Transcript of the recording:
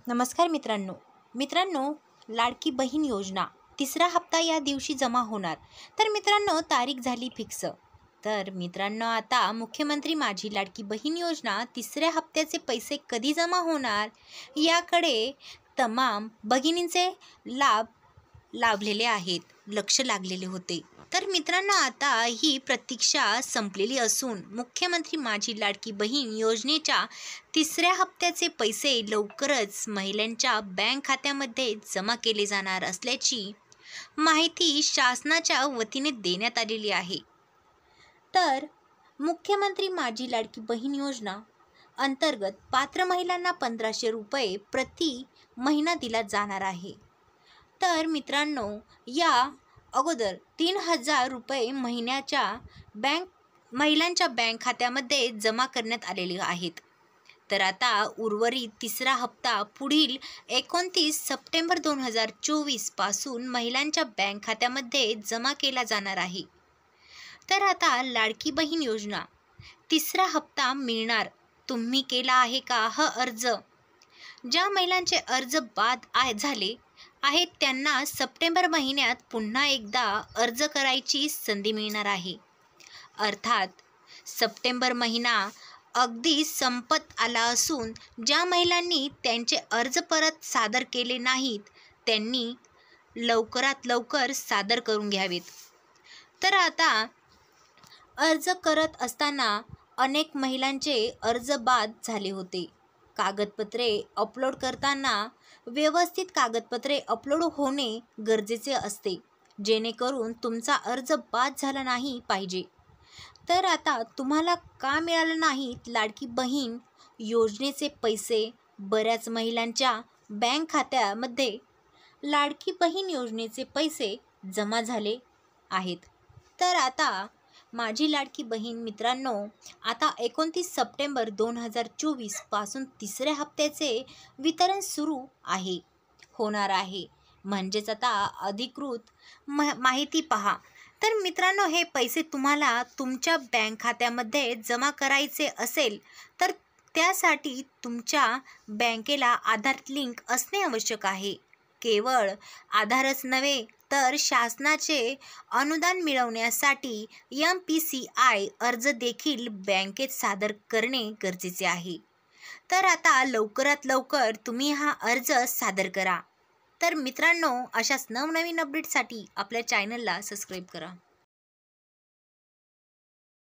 नमस्कार मित्रांनो, लाडकी बहीण योजना तिसरा हप्ता या दिवशी जमा होणार. तर मित्रांनो, तारीख झाली फिक्स. तर मित्रांनो, आता मुख्यमंत्री माझी लाडकी बहीण योजना तिसऱ्या हप्त्याचे पैसे कधी जमा होणार याकडे तमाम भगिनींचे लाभलेले आहेत, लक्ष लागलेले होते. तर मित्रांनो, आता ही प्रतीक्षा संपलेली असून मुख्यमंत्री माझी लाडकी बहीण योजनेच्या तिसऱ्या हप्त्याचे पैसे लवकरच महिलांच्या बँक खात्यामध्ये जमा केले जाणार असल्याची माहिती शासनाच्या वतीने देण्यात आलेली आहे. तर मुख्यमंत्री माझी लाडकी बहीण योजना अंतर्गत पात्र महिलांना 1500 रुपये प्रति महिना दिला जाणार आहे. तर मित्रांनो, या अगोदर 3000 रुपये महिलांच्या बँक खात्यामध्ये जमा करण्यात आलेले आहेत. तर आता उर्वरित तिसरा हप्ता पुढील 29 सप्टेंबर 2024 पासून महिलांच्या बँक खात्यामध्ये जमा केला जाणार आहे. तर आता लाडकी बहीण योजना तिसरा हप्ता मिळणार, तुम्ही केला आहे का हा अर्ज? ज्या महिलांचे अर्ज बाद झाले आहेत त्यांना सप्टेंबर महिन्यात पुन्हा एकदा अर्ज करायची संधी मिळणार आहे. अर्थात सप्टेंबर महिना अगदी संपत आला असून ज्या महिलांनी त्यांचे अर्ज परत सादर केले नाहीत त्यांनी लवकरात लवकर सादर करून घ्यावेत. तर आता अर्ज करत असताना अनेक महिलांचे अर्ज बाद झाले होते. कागदपत्रे अपलोड करताना व्यवस्थित कागदपत्रे अपलोड होणे गरजेचे असते, जेणेकरून तुमचा अर्ज बाद झाला नाही पाहिजे. तर आता तुम्हाला का मिळालं नाहीत लाडकी बहीण योजनेचे पैसे? बऱ्याच महिलांच्या बँक खात्यामध्ये लाडकी बहीण योजनेचे पैसे जमा झाले आहेत. तर आता माझी लाडकी बहीण मित्रांनो, आता 29 सप्टेंबर 2024 पासून तिसऱ्या हप्त्याचे वितरण सुरू होणार आहे. म्हणजेच आता अधिकृत माहिती पहा. तर मित्रांनो, हे पैसे तुम्हाला तुमच्या बँक खात्यामध्ये जमा करायचे असेल तर त्यासाठी तुमच्या बँकेला आधार लिंक असणे आवश्यक आहे. केवळ आधारच नव्हे तर शासनाचे अनुदान मिळवण्यासाठी MPCI अर्ज देखील बँकेत सादर करणे गरजेचे आहे. तर आता लवकरात लवकर तुम्ही हा अर्ज सादर करा. तर मित्रांनो, अशाच नवनवीन अपडेटसाठी आपल्या चॅनलला सबस्क्राईब करा.